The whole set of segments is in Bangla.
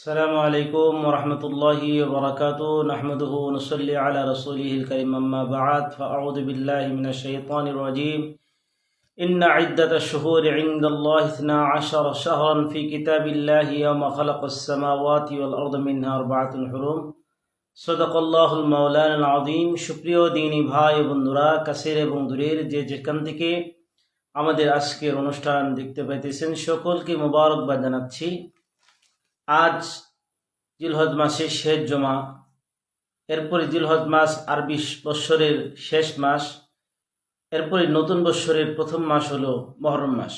السلام عليكم ورحمة الله وبركاته نحمده ونصلي على رسوله الكريم أما بعد فأعوذ بالله من الشيطان الرجيم إن عدة الشهور عند الله 12 شهرا في كتاب الله يوم خلق السماوات والأرض منها 4 حرم صدق الله المولانا العظيم সুপ্রিয় দিনী ভাই বন্ধুরা কাছের এবং দূরের যেখান থেকে আমাদের আজকের অনুষ্ঠান দেখতে পাইতেছেন সকলকে মোবারকবাদ জানাচ্ছি। আজ জিলহজ মাসের শেষ জমা, এরপরে জিলহজ মাস আরবি বৎসরের শেষ মাস, এরপরে নতুন বৎসরের প্রথম মাস হলো মহরম মাস।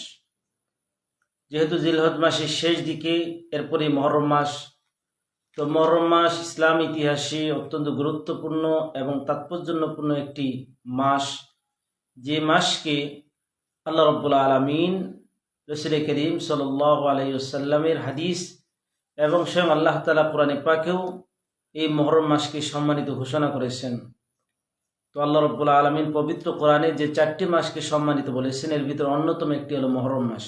যেহেতু জিলহজ মাসের শেষ দিকে এরপরে মহরম মাস, তো মহরম মাস ইসলাম ইতিহাসে অত্যন্ত গুরুত্বপূর্ণ এবং তাৎপর্যপূর্ণ একটি মাস, যে মাসকে আল্লাহ রাব্বুল আলামিন রাসূল করিম সাল্লাল্লাহু আলাইহি ওয়াসাল্লামের হাদিস এবং স্বয়ং আল্লাহ তাআলা কোরআনে পাকেও এই মহরম মাসকে সম্মানিত ঘোষণা করেছেন। তো আল্লাহ রাব্বুল আলামিন পবিত্র কোরআনে যে 4টি মাসকে সম্মানিত বলেছেন, এর ভিতরে অন্যতম একটি হলো মহরম মাস।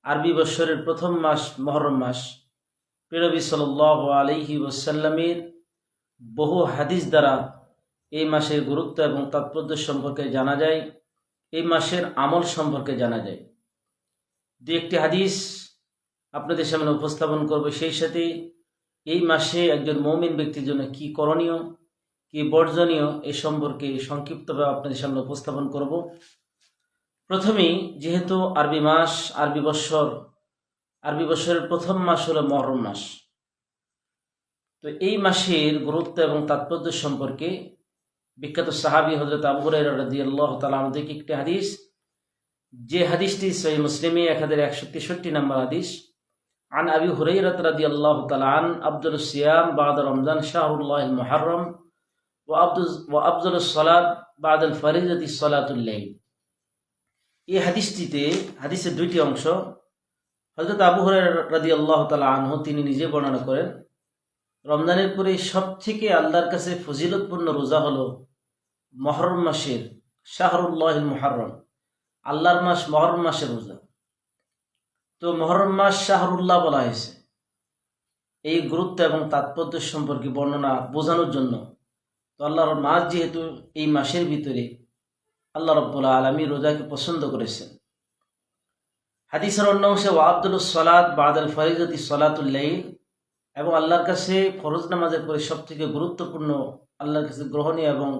আরবি বৎসরের প্রথম মাস মহরম মাস। নবী সাল্লাল্লাহু আলাইহি ওয়াসাল্লামের বহু হাদিস দ্বারা এই মাসের গুরুত্ব এবং তাৎপর্য সম্পর্কে জানা যায়, এই মাসের আমল সম্পর্কে জানা যায়। দু একটি হাদিস আপনাদের সামনে উপস্থাপন করব, সেই সাথে এই মাসে একজন মুমিন ব্যক্তির জন্য কি করণীয়, কি বর্জনীয়, এই সম্পর্কে সংক্ষিপ্তভাবে আপনাদের সামনে উপস্থাপন করব। প্রথমেই, যেহেতু আরবি মাস, আরবি বৎসরের প্রথম মাস হলো মহরম মাস, তো এই মাসের গুরুত্ব এবং তাৎপর্য সম্পর্কে বিখ্যাত সাহাবী হযরত আবু হুরায়রা রাদিয়াল্লাহু তাআলা আনহু থেকে একটি হাদিস, যে হাদিসটি সহিহ মুসলিমে 1163 নম্বর হাদিস। عن أبي هريرة رضي الله تعالى عنه أفضل الصيام بعد رمضان شهر الله المحرم وأفضل الصلاة بعد الفريضة صلاة الليل। এই হাদিসের দুইটি অংশ। হযরত আবু হুরায়রা রাদিয়াল্লাহু তাআলা আনহু তিনি নিজে বর্ণনা করেন, রমজানের পরে সবথেকে আল্লাহর কাছে ফজিলতপূর্ণ রোজা হলো মহরম মাসের, শাহরুল্লাহিল মুহাররম, আল্লাহর মাস মহরম মাসের রোজা। তো মহরম মাস শাহরুল্লাহ বলা হয়েছে এই গুরুত্ব এবং তাৎপর্য সম্পর্কে বর্ণনা বোঝানোর জন্য। তো আল্লাহর মাস যেহেতু, এই মাসের ভিতরে আল্লাহ রাব্বুল আলামিন রোজাকে পছন্দ করেছেন। হাদিসের অন্য অংশে ওয়াবদুলুস সালাত বাদাল ফরিজতি সালাতুল লাইল, এবং আল্লাহর কাছে ফরজ নামাজের পরে সবথেকে গুরুত্বপূর্ণ, আল্লাহর কাছে গ্রহণীয় এবং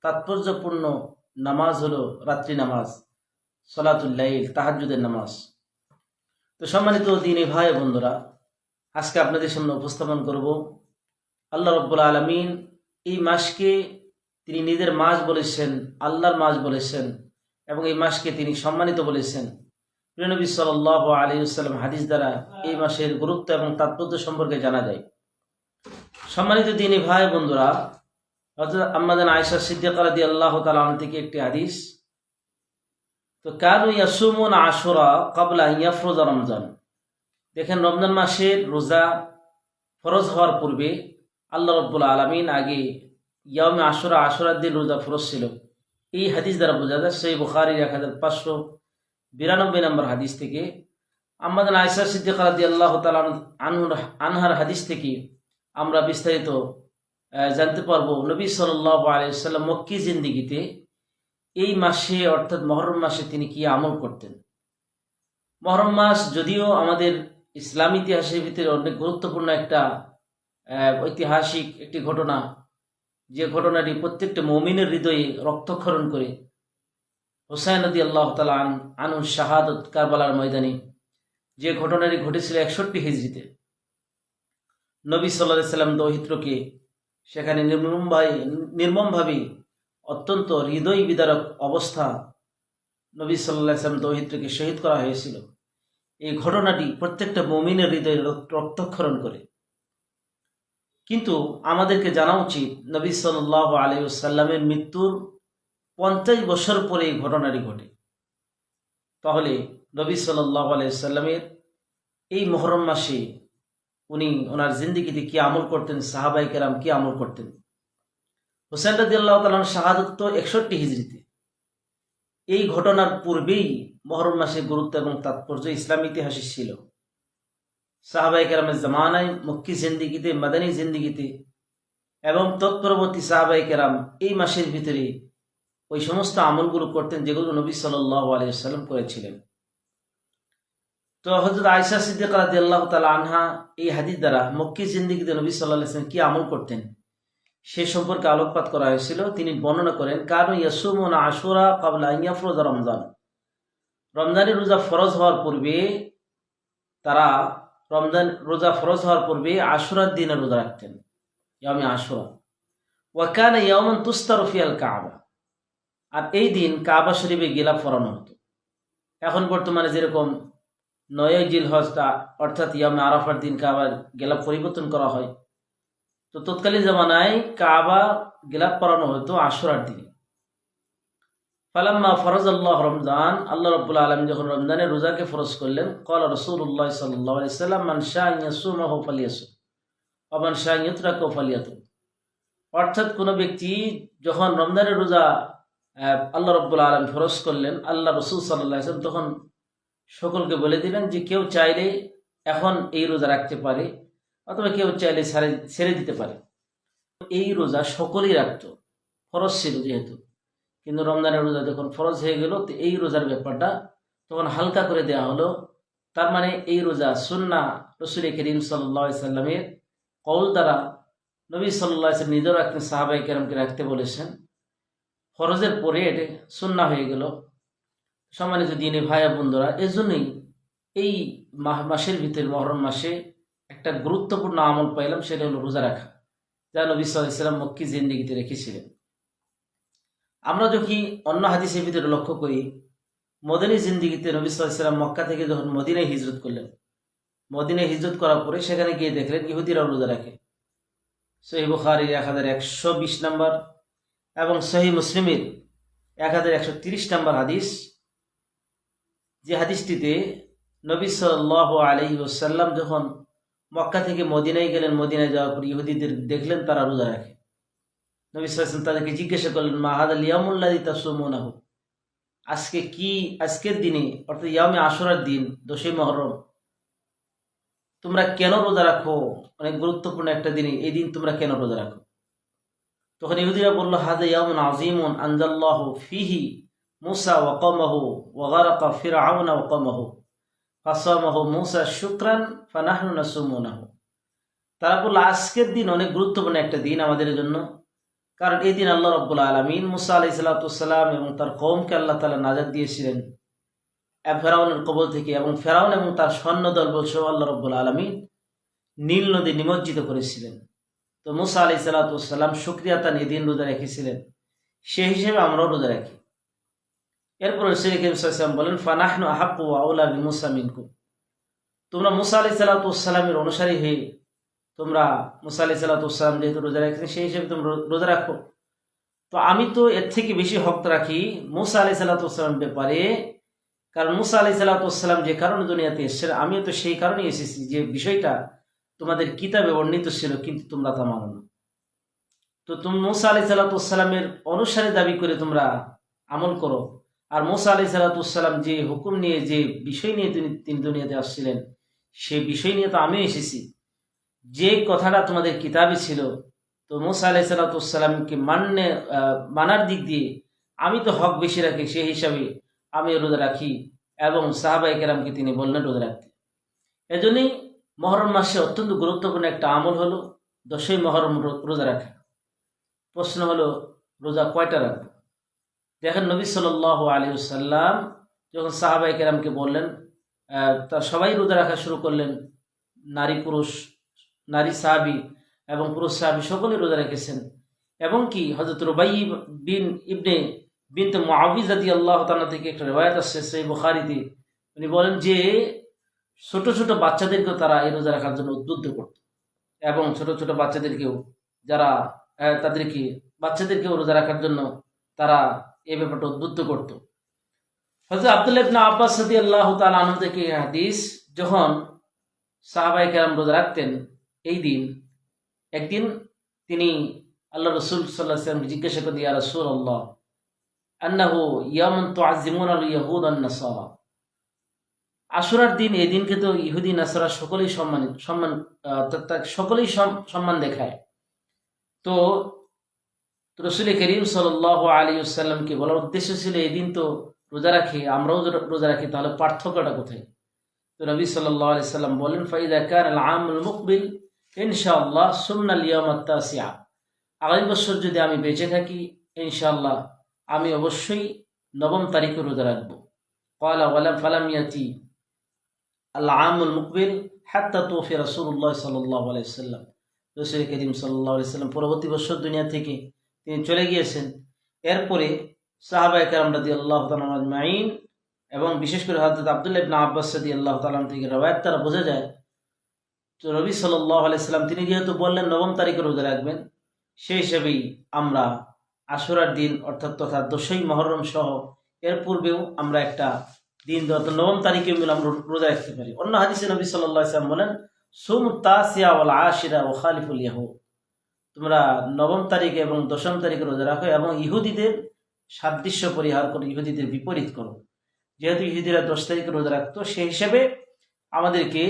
তাৎপর্যপূর্ণ নামাজ হলো রাত্রি নামাজ, সালাতুল লাইল, তাহাজ্জুদের নামাজ। তো সম্মানিত দিনী ভাই বন্ধুরা, আজকে আপনাদের সামনে উপস্থাপন করব আল্লাহ রাব্বুল আলামিন এই মাসকে তিনি নিজের মাস বলেছেন, আল্লাহর মাস বলেছেন, এবং এই মাসকে তিনি সম্মানিত বলেছেন। প্রিয় নবী সাল্লাল্লাহু আলাইহি ওয়াসাল্লাম হাদিস দ্বারা এই মাসের গুরুত্ব এবং তাৎপর্য সম্পর্কে জানা যায়। সম্মানিত দিনী ভাই বন্ধুরা, হযরত আম্মাজান আয়েশা সিদ্দিকা রাদিয়াল্লাহু তাআলা আনহা থেকে একটি হাদিস। তো কানু ইয়াসুমুনা আশুরা ক্বাবলা আন ইয়াফরুযা রমজান। দেখেন, রমজান মাসের রোজা ফরজ হওয়ার পূর্বে আল্লাহ রাব্বুল আলামিন আগে ইয়াউমে আশুরার দিন রোজা ফরজ ছিল। এই হাদিস দ্বারা বোঝা যায়, সহিহ বুখারীর 1592 নম্বর হাদিস থেকে, আম্মাজান আয়েশা সিদ্দিকা রাদিয়াল্লাহু তাআলা আনহার হাদিস থেকে আমরা বিস্তারিত জানতে পারবো নবী সাল্লাল্লাহু আলাইহি ওয়াসাল্লাম মক্কি জিন্দেগিতে এই মাসে, অর্থাৎ মহরম মাসে তিনি কি আমল করতেন। মহরম মাস যদিও আমাদের ইসলাম ইতিহাসের ভিতরে অনেক গুরুত্বপূর্ণ একটা ঐতিহাসিক একটি ঘটনা, যে ঘটনাটি প্রত্যেকটা মুমিনের হৃদয়ে রক্তক্ষরণ করে। হুসাইন রাদিয়াল্লাহু তাআলা আনহু শাহাদত কারবালার ময়দানে, যে ঘটনাটি ঘটেছিল 61 হিজরিতে। নবী সাল্লাল্লাহু আলাইহি ওয়াসাল্লাম দৌহিত্রকে সেখানে নির্মমভাবে, অত্যন্ত হৃদয় বিদারক অবস্থা, নবী সাল্লাল্লাহু আলাইহি ওয়াসাল্লাম দৌহিত্রকে শহীদ করা হয়েছিল। এই ঘটনাটি প্রত্যেকটা মুমিনের হৃদয়ে রক্তক্ষরণ করে। কিন্তু আমাদেরকে জানা উচিত, নবী সাল্লাল্লাহু আলাইহি ওয়াসাল্লামের মৃত্যুর 50 বছর পরে এই ঘটনাটি ঘটে। তাহলে নবী সাল্লাল্লাহু আলাইহি ওয়াসাল্লামের এই মহরম মাসে উনি ওনার জিন্দেগিতে কি আমল করতেন, সাহাবায়ে কেরাম কি আমল করতেন। হুসাইন রাদিয়াল্লাহু তাআলা শাহাদত তো 61 হিজরিতে। এই ঘটনার পূর্বেই মহরম মাসের গুরুত্ব এবং তাৎপর্য ইসলাম ইতিহাসে ছিল। সাহাবায়ে কেরামের জামানায়, মক্কি জিন্দিগিতে, মাদানী জিন্দিগিতে এবং তৎপরবর্তী সাহাবায়ে কেরাম এই মাসের ভিতরে ওই সমস্ত আমলগুলো করতেন যেগুলো নবী সাল্লাল্লাহু আলাইহি ওয়াসাল্লাম করেছিলেন। তো হযরত আয়েশা সিদ্দিকা রাদিয়াল্লাহু তাআলা আনহা এই হাদিস দ্বারা মক্কি জিন্দিগিতে নবী সাল্লাল্লাহু আলাইহি ওয়াসাল্লাম কি আমল করতেন সে সম্পর্কে আলোকপাত করা হয়েছিল। তিনি বর্ণনা করেন, কানু ইয়াসুমুনা আশুরা ক্বাবলা আন ইয়াফরুযা রমজান। রমজানের রোজা ফরজ হওয়ার পূর্বে তারা রোজা ফরজ হওয়ার পূর্বে আশুরার দিনে রোজা রাখতেন, ইয়ামে আশুরা। ওয়া কানা ইয়াওমান তুস্তারু ফিহাল কাবা। আর এই দিন কাবা শরীফে গিলাফ পরানো হতো। এখন বর্তমানে যেরকম 9 জিলহজটা অর্থাৎ ইয়ামে আরাফার দিন কাবার গিলাফ পরিবর্তন করা হয়, তো তৎকালীন জামানায় কাবা গিলাফ পরানো হতো আশুরার দিনে। ফালাম্মা ফরজাল্লাহ রমজান, আল্লাহ রাব্বুল আলামিন যখন রমজানের রোজাকে ফরজ করলেন, ক্বালা রাসূলুল্লাহ সাল্লাল্লাহু আলাইহি ওয়াসাল্লাম, মান শাআ ইয়াসুমাহু ফালিয়াসুম ওয়া মান শাআ ইউতরাকুহু ফালিয়াতুম। অর্থাৎ কোনো ব্যক্তি যখন রমজানের রোজা আল্লাহ রাব্বুল আলামিন ফরজ করলেন, আল্লাহ রাসূল সাল্লাল্লাহু আলাইহি ওয়াসাল্লাম তখন সকলকে বলে দিলেন যে কেউ চাইলে এখন এই রোজা রাখতে পারে অথবা কেউ চাইলে ছেড়ে দিতে পারে। এই রোজা সকলেই রাখত, ফরজ ছিল যেহেতু। কিন্তু রমজানের রোজা যখন ফরজ হয়ে গেল, তো এই রোজার ব্যাপারটা তখন হালকা করে দেওয়া হলো। তার মানে এই রোজা সুন্নাহ রাসূল করিম সাল্লাল্লাহু আলাইহি ওয়াসাল্লামের কওল দ্বারা নবী সাল্লাল্লাহু আলাইহি ওয়াসাল্লাম নিজেও রাখতেন, সাহাবায়ে কেরামকে রাখতে বলেছেন। ফরজের পরে এটা সুন্নাহ হয়ে গেল। সম্মানিত দ্বীনী ভাই বন্ধুরা, এজন্যই এই মাসের ভিতরে, মুহররম মাসে একটা গুরুত্বপূর্ণ আমল পাইলাম, সেটা হলো রোজা রাখা, যা নবী সাল্লাল্লাহু আলাইহি ওয়াসাল্লাম মক্কি জিন্দেগিতে রেখেছিলেন। আমরা যদি অন্য হাদিসের ভিতরে লক্ষ্য করি, মদিনী জিন্দেগিতে নবী সাল্লাল্লাহু আলাইহি ওয়াসাল্লাম মক্কা থেকে যখন মদিনায় হিজরত করলেন, মদিনায় হিজরত করার পরে সেখানে গিয়ে দেখলেন ইহুদিরা রোজা রাখে। সহিহ বুখারীর 1120 নম্বর এবং সহিহ মুসলিমের 1130 নম্বর হাদিস, যে হাদিসটিতে নবী সাল্লাল্লাহু আলাইহি ওয়াসাল্লাম যখন মক্কা থেকে মদিনায় গেলেন, মদিনায় যাওয়ার পর ইহুদিদের দেখলেন তারা রোজা রাখে। নবী সাল্লাল্লাহু আলাইহি ওয়াসাল্লাম তাদেরকে জিজ্ঞাসা করলেন, মা হাদাল ইয়ামুল্লাযী তাসুমুনাহু, আজকের দিনে অর্থাৎ ইয়ামে আশুরার দিন 10 মুহররম তোমরা কেন রোজা রাখো? অনেক গুরুত্বপূর্ণ একটা দিনে এই দিন তোমরা কেন রোজা রাখো? তখন ইহুদিরা বলল, হাযা ইয়ামুন আযীমুন আনজাল্লাহু ফীহি মূসা ওয়া কওমাহু ওয়া গারাকা ফিরআউনা ওয়া কওমাহু ফাসামাহু মূসা শুকরান ফানাহনু নাসুমুনাহু। তারা বলল, আজকের দিন অনেক গুরুত্বপূর্ণ একটা দিন আমাদের জন্য, কারণ এই দিন আল্লাহ রাব্বুল আলামিন মূসা আলাইহিস সালাতু ওয়াস সালাম এবং তার কওমকে আল্লাহ তাআলা নাজাত দিয়েছিলেন ফেরাউনের কবল থেকে, এবং ফেরাউন এবং তার সৈন্যদল সহ আল্লাহ রাব্বুল আলামিন নীল নদী নিমজ্জিত করেছিলেন। তো মূসা আলাইহিস সালাতু ওয়াস সালাম শুকরিয়াতান এই দিন রোজা রেখেছিলেন, সেই হিসেবে আমরাও রোজা রাখি। এরপর রাসূল করিম সাল্লাল্লাহু আলাইহি ওয়াসাল্লাম বলেন, ফানাহনু আহাক্কু ওয়া আওলা বিমূসা মিনকুম, তোমরা মূসা আলাইহিস সালাতু ওয়াস সালামের অনুসারী হয়ে তোমরা মূসা আলাইহিস সালাতু ওয়াস সালাম যেহেতু রোজা রাখছেন, সেই হিসেবে তোমরা রোজা রাখো। তো আমি তো এর থেকে বেশি হক রাখি মূসা আলাইহিস সালাতু ওয়াস সালামের ব্যাপারে, কারণ মূসা আলাইহিস সালাতু ওয়াস সালাম যে কারণে দুনিয়াতে এসেছেন, আমিও তো সেই কারণেই এসেছি, যে বিষয়টা তোমাদের কিতাবে বর্ণিত ছিল কিন্তু তোমরা তা মানো না। তো তুমি মূসা আলাইহিস সালাতু ওয়াস সালামের অনুসারী দাবি করে তোমরা আমল করো, আর মূসা আলাইহিস সালাতু ওয়াস সালাম যে হুকুম নিয়ে, যে বিষয় নিয়ে তিনি দুনিয়াতে আসছিলেন, সেই বিষয় নিয়ে তো আমিও এসেছি। যে কথাটা তোমাদের কিতাবে ছিল, তো মূসা আলাইহিস সালাতু ওয়াস সালামকে মানার দিক দিয়ে আমি তো হক বেশি রাখি, সেই হিসাবে আমি রোজা রাখি, এবং সাহাবায়ে কেরামকে তিনি বললেন রোজা রাখতে। এজন্যই মুহররম মাসে অত্যন্ত গুরুত্বপূর্ণ একটা আমল হলো 10 মুহররম রোজা রাখা। প্রশ্ন হলো, রোজা কয়টা রাখবো? দেখেন, নবী সাল্লাল্লাহু আলাইহি ওয়াসাল্লাম যখন সাহাবায়ে কেরামকে বললেন, তার সবাই রোজা রাখা শুরু করলেন, নারী পুরুষ, নারী সাহাবী এবং পুরুষ সাহাবী সকলেই রোজা রেখেছেন। এবং কি হযরত রুবাই বিনত মুআবিজ রাদিয়াল্লাহু তাআলা থেকে একটা রিওয়ায়াত আছে সহিহ বুখারীতে, উনি বলেন যে ছোট ছোট বাচ্চাদেরকেও তারা এই রোজা রাখার জন্য উদ্বুদ্ধ করত, এবং ছোট ছোট বাচ্চাদেরকেও বাচ্চাদেরকেও রোজা রাখার জন্য তারা এই ব্যাপারটা উদ্বুদ্ধ করত। হযরত আব্দুল্লাহ ইবনে আব্বাস রাদিয়াল্লাহু তাআলা আনহু থেকে হাদিস, যখন সাহাবায়ে কেরাম রোজা রাখতেন এই দিন, একদিন তিনি আল্লাহ রাসূল সাল্লাল্লাহু আলাইহি ওয়াসাল্লামকে জিজ্ঞাসা করেন, ইয়া রাসূলুল্লাহ, আন্নাহু ইয়ামুন তুআযিমুনা আল ইয়াহুদ আন নাসারা, আশুরার দিন, এই দিনকে তো ইহুদি নাসারা সকলেই সকলেই সম্মান দেখায়। তো রসুল করিম সাল্লাল্লাহু আলাইহি ওয়াসাল্লামকে বলার উদ্দেশ্য ছিল এই দিন তো রোজা রাখি, আমরাও রোজা রাখি, তাহলে পার্থক্যটা কোথায়? তো নবী সাল্লাল্লাহু আলাইহি সাল্লাম বলেন, ফাইদা কানাল আমুল মুকবিল ইনশাআল্লাহ সুমনাল ইয়ামাত তাসিআ, আগামী বছর যদি আমি বেঁচে থাকি ইনশাআল্লাহ আমি অবশ্যই 9 তারিখে রোজা রাখবো। ক্বালা ওয়ালাম ফালাম ইয়াতি আল আমুল মুকবিল হাত্তা তুফি রাসূলুল্লাহ সাল্লাল্লাহু আলাইহি ওয়াসাল্লাম, রাসূল করিম সাল্লাল্লাহু আলাইহি ওয়াসাল্লাম পরবর্তী বছর দুনিয়া থেকে তিনি চলে গিয়েছেন। এরপরে সাহাবায়ে কেরাম রাদিয়াল্লাহু তাআলা আজমাইন এবং বিশেষ করে হযরত আব্দুল্লাহ ইবনে আব্বাস রাদিয়াল্লাহু তাআলা থেকে রওয়ায়াত দ্বারা বোঝা যায়, তো নবী সাল্লাল্লাহু আলাইহি সাল্লাম তিনি যেহেতু বললেন 9 তারিখে রোজা রাখবেন, সেই হিসেবেই আমরা আশুরার দিন অর্থাৎ তথা 10ই মুহররম সহ এর পূর্বেও আমরা একটা দিন অর্থাৎ 9 তারিখে মিলে আমরা রোজা রাখতে পারি। অন্য হাদিসে নবী সাল্লাল্লাহু আলাইহি সাল্লাম বলেন, সুমু তাসিয়া ওয়াল আশিরা ওয়া খালিফুল ইয়াহুদ, তোমরা 9 তারিখে এবং 10ম তারিখে রোজা রাখো এবং ইহুদিদের সাদৃশ্য পরিহার করো, ইহুদিদের বিপরীত করো। যেহেতু ইহুদিরা 10 তারিখে রোজা রাখতো, সেই হিসেবে আমাদেরকে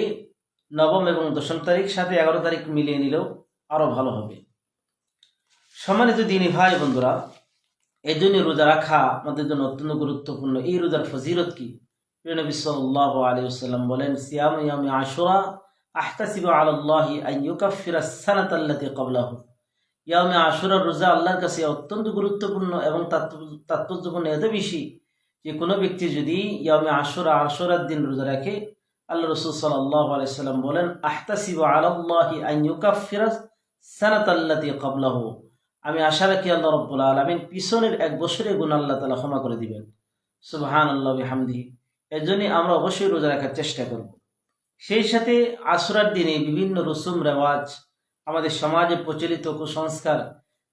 9 এবং 10ম তারিখ সাথে 11 তারিখ মিলিয়ে নিলেও আরো ভালো হবে। সম্মানিত দিনী ভাই বন্ধুরা, এই জন্য রোজা রাখা আমাদের জন্য অত্যন্ত গুরুত্বপূর্ণ। এই রোজার ফজিলত কি? নবী সাল্লাল্লাহু আলাইহি ওয়াসাল্লাম বলেন, সিয়ামু ইয়াউমি আশুরা আহতাসিবু আলাল্লাহি আন ইউকাফিরা আস-সানাতা আল্লাতী ক্বাবলাহু। ইয়াউমে আশুরার রোজা আল্লাহর কাছে অত্যন্ত গুরুত্বপূর্ণ এবং তাৎপর্যপূর্ণ এত বেশি যে কোনো ব্যক্তি যদি ইয়াউমে আশুরার দিন রোজা রাখে, আল্লাহ রাসূল সাল্লাল্লাহু আলাইহি ওয়াসাল্লাম বলেন, আহতাসিবু আলাল্লাহি আন ইউকাফিরা আস-সানাতা আল্লাতী ক্বাবলাহু, আমি আশা রাখি আল্লাহ রাব্বুল আলামিন পিছনের 1 বছরের গুনাহ আল্লাহ তাআলা ক্ষমা করে দিবেন। সুবহানাল্লাহি ওয়া বিহামদিহি। এজন্যই আমরা অবশ্যই রোজা রাখার চেষ্টা করব। সেই সাথে আশুরার দিনে বিভিন্ন রসুম রেওয়াজ, আমাদের সমাজে প্রচলিত কুসংস্কার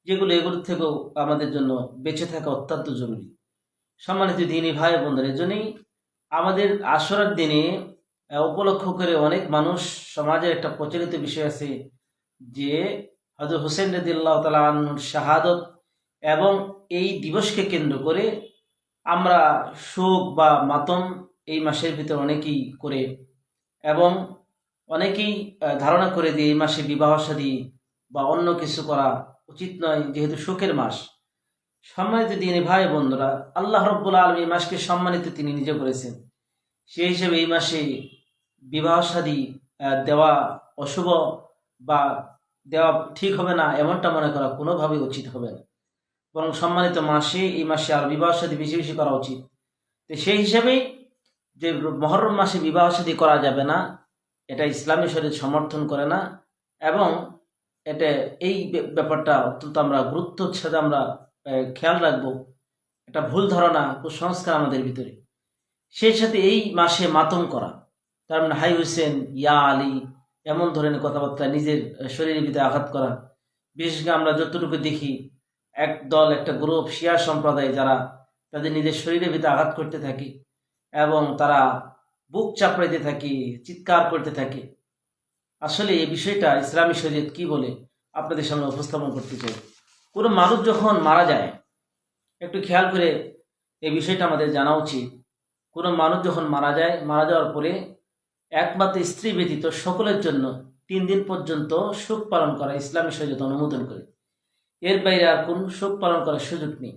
এগুলোর থেকেও আমাদের জন্য বেঁচে থাকা অত্যন্ত জরুরি। সম্মানিত দিনী ভাই বোনদের, এজন্যই আমাদের আশুরার দিনে উপলক্ষ করে অনেক মানুষ, সমাজের একটা প্রচলিত বিষয় আছে যে হযরত হুসাইন রাদিয়াল্লাহু তাআলা আনহুর শাহাদত, এবং এই দিবসকে কেন্দ্র করে আমরা শোক বা মাতম এই মাসের ভিতর অনেকেই করে, এবং অনেকেই ধারণা করে দিয়ে এই মাসে বিবাহ শাদী বা অন্য কিছু করা উচিত নয়, যেহেতু শোকের মাস। সম্মানিত দিনী ভাই বন্ধুরা, আল্লাহ রাব্বুল আলামিন এই মাসকে সম্মানিত তিনি নিজে করেছেন। সেই হিসেবে এই মাসে বিবাহ শাদী দেওয়া অশুভ বা দেওয়া ঠিক হবে না এমনটা মনে করা কোনোভাবেই উচিত হবে না, বরং সম্মানিত মাসে এই মাসে আর বিবাহ শাদী বেশি বেশি করা উচিত। তো সেই হিসাবেই যে মুহররম মাসে বিবাহ শাদী করা যাবে না, এটা ইসলামী শরীয়ত সমর্থন করে না, এবং এটা এই ব্যাপারটা অত্যন্ত আমরা গুরুত্বের সাথে আমরা খেয়াল রাখবো। এটা ভুল ধারণা, কুসংস্কার আমাদের ভিতরে। সেই সাথে এই মাসে মাতম করা, তার মানে হাই হুসেন, ইয়া আলী, এমন ধরনের কথাবার্তা, নিজের শরীরের ভিতরে আঘাত করা। বিশেষ করে আমরা যতটুকু দেখি, একটা গ্রুপ শিয়া সম্প্রদায় যারা তাদের নিজের শরীরের ভিতরে আঘাত করতে থাকে এবং তারা বুক চাপড়াইতে থাকে, চিৎকার করতে থাকে। আসলে এই বিষয়টা ইসলামী শরীয়ত কি বলে আপনাদের সামনে উপস্থাপন করতে চাই। কোনো মানুষ যখন মারা যায়, একটু খেয়াল করে এই বিষয়টা আমাদের জানা উচিত। কোনো মানুষ যখন মারা যায়, মারা যাওয়ার পরে একমাত্র স্ত্রী ব্যতীত সকলের জন্য 3 দিন পর্যন্ত শোক পালন করা ইসলামী শরীয়ত অনুমোদন করে। এর বাইরে আর কোন শোক পালন করার সুযোগ নেই।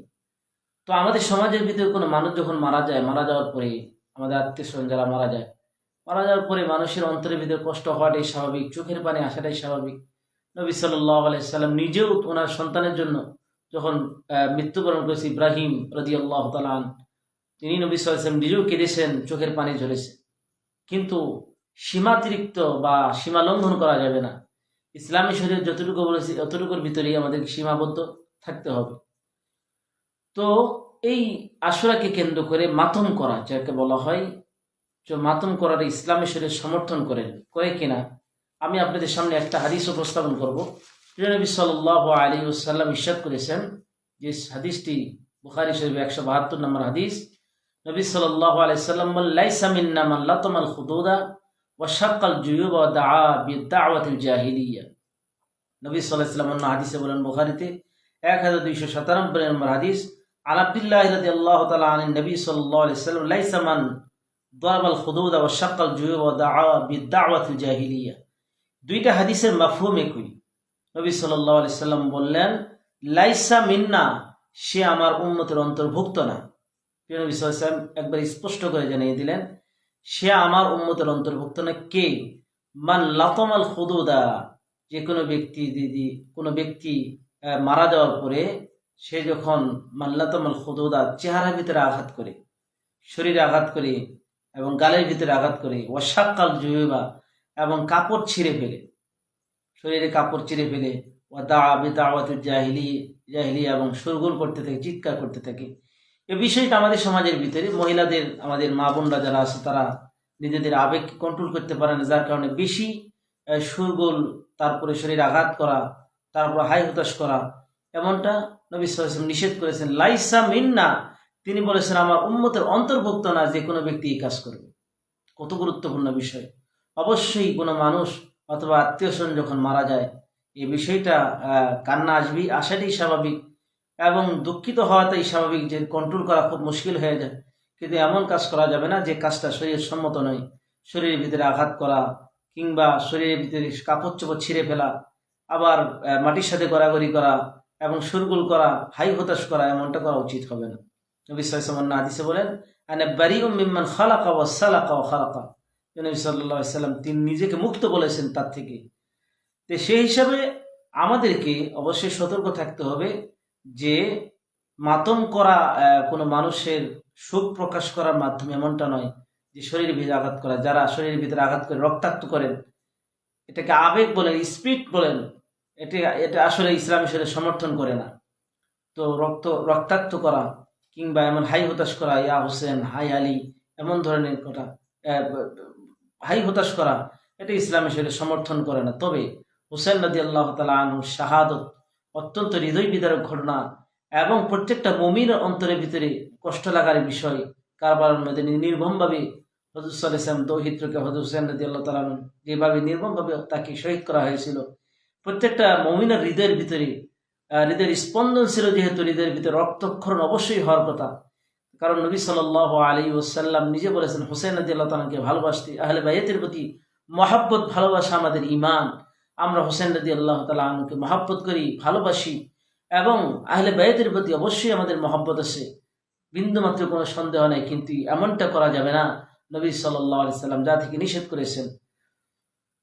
তো আমাদের সমাজের ভিতরে কোনো মানুষ যখন মারা যায়, মারা যাওয়ার পরে আমাদের আত্মীয় স্বজন যারা মারা যাওয়ার পরে মানুষের অন্তরের ভিতরে কষ্ট হওয়াটাই স্বাভাবিক, চোখের পানি আসাটাই স্বাভাবিক। নবী সাল্লাল্লাহু আলাইহি সাল্লাম নিজেও ওনার সন্তানের জন্য যখন মৃত্যুবরণ করেছে ইব্রাহিম রাদিয়াল্লাহু তাআলা আনহু, তিনি নবী সাল্লাল্লাহু আলাইহি সাল্লাম নিজেও কেঁদেছেন, চোখের পানি ঝরেছে। কিন্তু সীমাতিরিক্ত বা সীমা লঙ্ঘন করা যাবে না। ইসলামী শরীয়ত যতটুকু বলেছে অতটুকুর ভিতরেই আমাদের সীমাবদ্ধ থাকতে হবে। তো এই আশুরাকে কেন্দ্র করে মাতম করা, যাকে বলা হয় মাতম করার ইসলামী শরীয়ত সমর্থন করে কিনা, আমি আপনাদের সামনে একটা হাদিস উপস্থাপন করব। নবী সাল্লাল্লাহু আলাইহি ওয়াসাল্লাম ইরশাদ করেছেন, যে হাদিসটি বুখারী শরীফে 172 নম্বর হাদিস। নবী সাল্লাল্লাহু আলাইহি ওয়াসাল্লাম বলেন, লাইসা মিন্না মান লাতামাল খুদুদা ওয়া শাক্কাল জুয়ুব ওয়া দাআ বিদাওয়াতিল জাহিলিয়া। নবী সাল্লাল্লাহু আলাইহি ওয়াসাল্লাম অন্য হাদিসে বলেন, বুখারীতে 1297 নম্বর হাদিস, আন আব্দুল্লাহ রাদিয়াল্লাহু তাআলা আনিন নবী সাল্লাল্লাহু আলাইহি ওয়াসাল্লাম, লাইসা মান দারাবাল খুদুদা ওয়া শাক্কাল জুয়ুব ওয়া দাআ বিদ-দাওয়াতিল জাহিলিয়া। দুইটা হাদিসের মাফহুম একই। নবী সাল্লাল্লাহু আলাইহি সাল্লাম বললেন, লাইসা মিন্না, সে আমার উম্মতের অন্তর্ভুক্ত না। প্রিয় নবী সাল্লাল্লাহু আলাইহি সাল্লাম একবার স্পষ্ট করে জানিয়ে দিলেন, সে আমার উম্মতের অন্তর্ভুক্ত না। কে? মান লাতামাল খুদুদা, যে কোনো ব্যক্তি মারা যাওয়ার পরে সে যখন মান লাতামাল খুদুদা, চেহারার ভিতরে আঘাত করে, শরীরে আঘাত করে এবং গালের ভিতরে আঘাত করে, ওয়া শাক্কাল জুয়ুবা, এবং কাপড় ছিঁড়ে ফেলে, শরীরে কাপড় ছিঁড়ে ফেলে, ওয়া দাআ বিদাওয়াতিল জাহিলিয়া, এবং শোরগোল করতে থাকে, চিৎকার করতে থাকে। এই বিষয়টা আমাদের সমাজের ভিতরে মহিলাদের, আমাদের মা বোনরা যারা আছে তারা নিজেদের আবেগকে কন্ট্রোল করতে পারে না, যার কারণে বেশি শোরগোল, তারপরে শরীরে আঘাত করা, তারপর হাই হতাশ করা, এমনটা নবী সাল্লাল্লাহু আলাইহি ওয়াসাল্লাম নিষেধ করেছেন। লাইসা মিন্না, তিনি বলেছেন আমার উম্মতের অন্তর্ভুক্ত না যে কোনো ব্যক্তি এই কাজ করবে। কত গুরুত্বপূর্ণ বিষয়। অবশ্যই কোনো মানুষ অথবা আত্মীয় স্বজন যখন মারা যায়, এই বিষয়টা কান্না আসাটাই স্বাভাবিক এবং দুঃখিত হওয়াটাই স্বাভাবিক, যে কন্ট্রোল করা খুব মুশকিল হয়ে যায়। কিন্তু এমন কাজ করা যাবে না যে কাজটা শরীর সম্মত নয়। শরীরের ভিতরে আঘাত করা, কিংবা শরীরের ভিতরে কাপড় চোপড় ছিঁড়ে ফেলা, আবার মাটির সাথে গড়াগড়ি করা এবং শোরগোল করা, হাই হতাশ করা, এমনটা করা উচিত হবে না। নবী সাল্লাল্লাহু আলাইহি ওয়াসাল্লাম হাদিসে বলেন, আনা বারিউম মিম্মান খালাকা ওয়া সালাকা ওয়া খালাকা। নবী সাল্লাল্লাহু আলাইহি ওয়াসাল্লাম তিনি নিজেকে মুক্ত বলেছেন তার থেকে। তো সেই হিসাবে আমাদেরকে অবশ্যই সতর্ক থাকতে হবে যে মাতম করা, কোনো মানুষের শোক প্রকাশ করার মাধ্যমে এমনটা নয় যে শরীরের ভিতরে আঘাত করা। যারা শরীরের ভিতরে আঘাত করে রক্তাক্ত করেন, এটাকে আবেগ বলেন, স্পিরিট বলেন, এটা আসলে ইসলাম শরীয়ত সমর্থন করে না। তো রক্তাক্ত করা কিংবা এমন হাই হতাশ করা, ইয়া হোসেন, হাই আলী, এমন ধরনের কথা, হাই হতাশ করা, এটা ইসলামের শরীয়ত সমর্থন করে না। তবে হুসেন রাদিয়াল্লাহু তাআলা আনহু শাহাদত অত্যন্ত হৃদয় বিদারক ঘটনা এবং প্রত্যেকটা মুমিনের অন্তরের ভিতরে কষ্ট লাগার বিষয়। কারবালার মধ্যে নির্মমভাবে হযরত সাল্লাল্লাহু আলাইহি ওয়াসাল্লাম দৌহিত্রকে হযরত হুসেন রাদিয়াল্লাহু তাআলা আনহু যেভাবে নির্মমভাবে তাকে শহীদ করা হয়েছিল, প্রত্যেকটা মুমিনের হৃদয়ের ভিতরে, হৃদয়ের স্পন্দন ছিল, যেহেতু হৃদয়ের ভিতরে রক্তক্ষরণ অবশ্যই হওয়ার কথা। কারণ নবী সাল্লাল্লাহু আলাইহি ওয়াসাল্লাম নিজে বলেছেন, হুসেন রাদিয়াল্লাহু তাআলাকে ভালোবাসতে, আহলে বাইতের প্রতি মহব্বত, ভালোবাসা আমাদের ঈমান। আমরা হুসেন রাদিয়াল্লাহু তাআলা আনহুকে মহব্বত করি, ভালোবাসি, এবং আহলে বাইতের প্রতি অবশ্যই আমাদের মহব্বত আছে, বিন্দুমাত্র কোনো সন্দেহ নেই। কিন্তু এমনটা করা যাবে না, নবী সাল্লাল্লাহু আলাইহি ওয়াসাল্লাম যা থেকে নিষেধ করেছেন।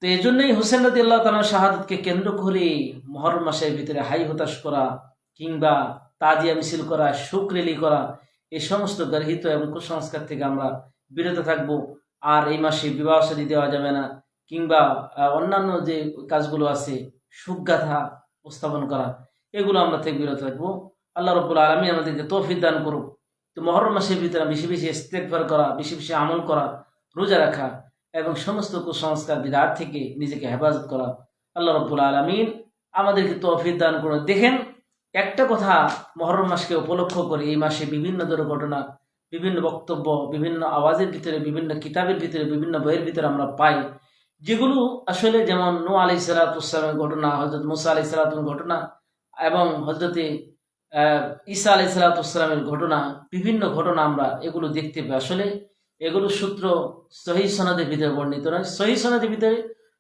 তো এই জন্যই হুসেন রাদিয়াল্লাহু তাআলার শাহাদাতকে কেন্দ্র করে মুহররম মাসের ভিতরে হাই হতাশ করা কিংবা তাজিয়া মিছিল করা, শোক র্যালি করা, এই সমস্ত গর্হিত এবং কুসংস্কার থেকে আমরা বিরত থাকব। আর এই মাসে বিবাহ শাদী দেওয়া যাবে না, কিংবা অন্যান্য যে কাজগুলো আছে, সুখগাথা উপস্থাপন করা, এগুলো আমরা থেকে বিরত থাকবো। আল্লাহ রাব্বুল আলামিন আমাদেরকে তৌফিক দান করুক। তো মুহররম মাসের ভিতরে বেশি বেশি ইস্তেগফার করা, বেশি বেশি আমল করা, রোজা রাখা এবং সমস্ত কুসংস্কার বিদআত থেকে নিজেকে হেফাজত করা। আল্লাহ রাব্বুল আলামিন আমাদেরকে তৌফিক দান করুন। দেখেন, একটা কথা মুহররম মাসকে উপলক্ষ করে এই মাসে বিভিন্ন দুর্ঘটনা, বিভিন্ন বক্তব্য, বিভিন্ন আওয়াজের ভিতরে, বিভিন্ন কিতাবের ভিতরে, বিভিন্ন বইয়ের ভিতরে আমরা পাই, যেগুলো আসলে, যেমন নূহ আলাইহিস সালামের ঘটনা, হযরত মুসা আলাইহিস সালামের ঘটনা এবং হযরতে ঈসা আলাইহিস সালামের ঘটনা, বিভিন্ন ঘটনা আমরা এগুলো দেখতে পাই। আসলে এগুলো সূত্র সহিহ সনদের ভিতরে বর্ণিত নয়। সহিহ সনদের ভিতরে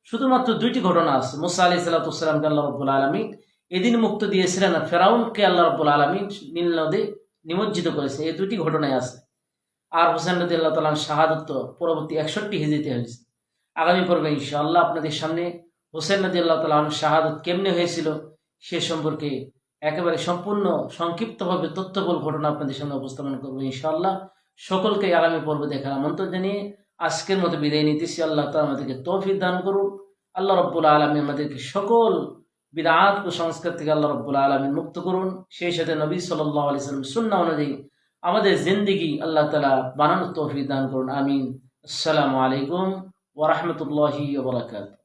শুধুমাত্র দুইটি ঘটনা আছে। মুসা আলাইহিস সালামকে আল্লাহ রাব্বুল আলামিন এদিন মুক্ত দিয়েছিলেন, আর ফেরাউনকে আল্লাহ রাব্বুল আলামিন নীল নদে নিমজ্জিত করেছে, এই দুইটি ঘটনাই আছে। আর হুসেন রাদিয়াল্লাহু তাআলার শাহাদাত পরবর্তী 61 হিজরিতে হয়েছে। আগামী পর্বে ইনশাআল্লাহ আপনাদের সামনে হুসেন রাদিয়াল্লাহু তাআলার শাহাদাত কেমনে হয়েছিল সে সম্পর্কে একেবারে সম্পূর্ণ সংক্ষিপ্তভাবে তথ্যবহুল ঘটনা আপনাদের সামনে উপস্থাপন করবো ইনশাআল্লাহ। সকলকে আগামী পর্ব দেখার আমন্ত্রণ জানিয়ে আজকের মতো বিদায় নিতেছি। আল্লাহ তাআলা আমাদেরকে তৌফিক দান করুন। আল্লাহ রাব্বুল আলামিন আমাদেরকে সকল বিদআত কুসংস্কার থেকে আল্লাহ রাব্বুল আলামিন মুক্ত করুন। সেই সাথে নবী সাল্লাল্লাহু আলাইহি ওয়াসাল্লাম সুন্নাহ অনুযায়ী আমাদের জিন্দেগি আল্লাহ তাআলা বানানোর তৌফিক দান করুন। আমিন। আসসালামু আলাইকুম ওয়া রাহমাতুল্লাহি ওয়া বারাকাতুহু।